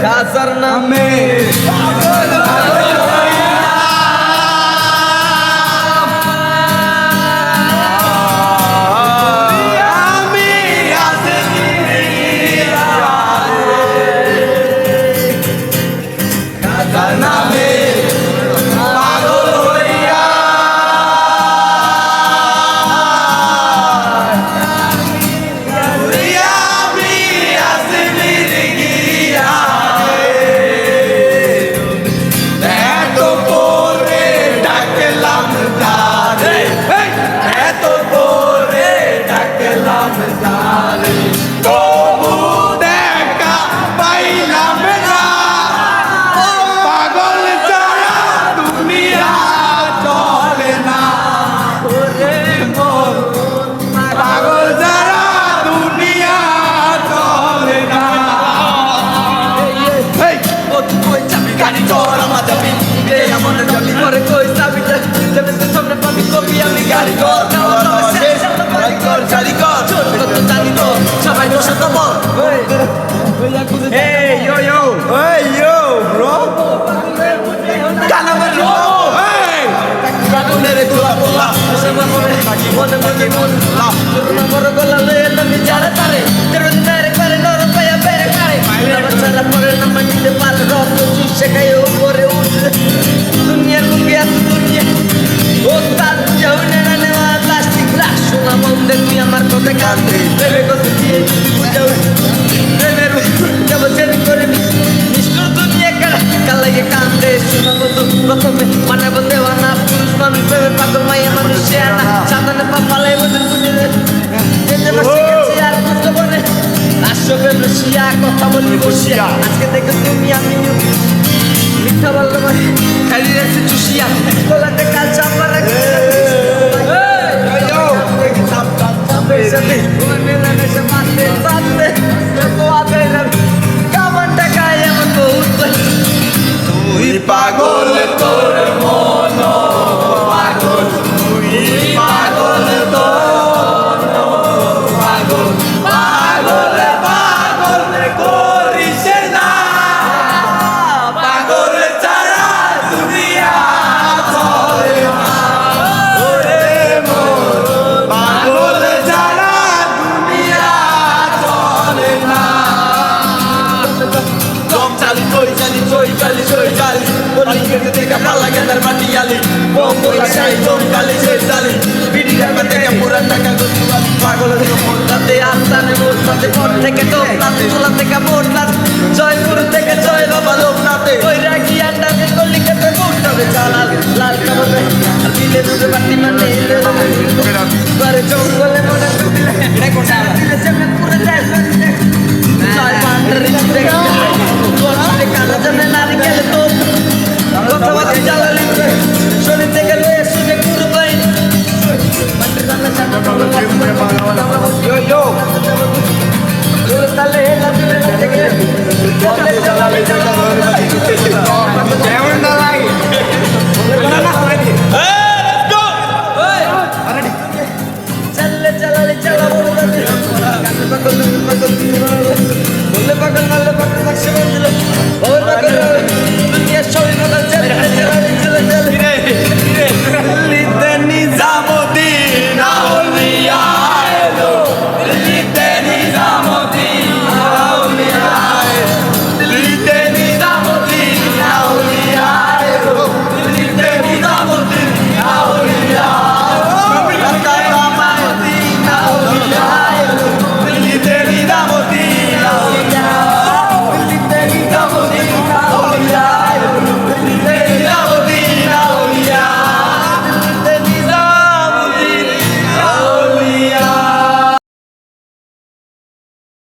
কাসার নামে Hey yo yo, hey yo bro, kanan bro, hey, kanan dari gula gula, sama kore, mana mana mana, mana kore gula le, nama cara tare, terus dari kore loro paya pere kare, nama cara kore nama ni depal roh, tujuh sekai kore ud, dunia rupiah dunia, otak jauh nena nena plastik lah, sudah mau demi amar kota kante, bebe kota dia jauh. जब cherry करे निष्ठुर दुनिया कल ये कांदे सुना बंधु प्रथमे माने बंदे वाना पुरुष मानु प्रेम पागल माया manusiana साधन पापाले बंधु कुजले जेजे masih kecil कुछ बने आशो बेलुसिया কথা বলি বসিয়া আজকে দেখো তুমি আমি মিঠা বললো মানে খালি রেছে চুষিয়া কোলাতে কাল চাপা রাখি পাগল তোর মন পাগল তুই পাগল তোর পাগল পাগল পাগল করিস না পাগল ছাড়া দুনিয়া চলে না ওরে মন পাগল ছাড়া দুনিয়া চলে না দম চালি চালি Kita tega pala gadar mati ali Bombo la sai tom kali sedali Bidi dar mate ka puran taka gutuan Pagol ko montate astane montate porte ke topnate tulate ka montate joy purte ke joy baba lopnate oi ragi anda ke kolli ke te butta be chalal lal ka bobe dile dule batti mane ile bare jongole mone dile ere ko chala dile cheme pura jai joy pandri de তোর কালা জমে নারি গেলে তো কথা বাতি জ্বালালি শরীর থেকে লয়ে শুনে কুরবাই মাটির রান্না চাটা ইয়ো ইয়ো তোর তালে লাগলে থেকে বলে জ্বালালি কেমন না লাগে না না করে দি লেটস গো অলরেডি চলে জ্বালালি চালা বলে কানে পাগল বলে পাগল মারলে পাগল মারছে বলে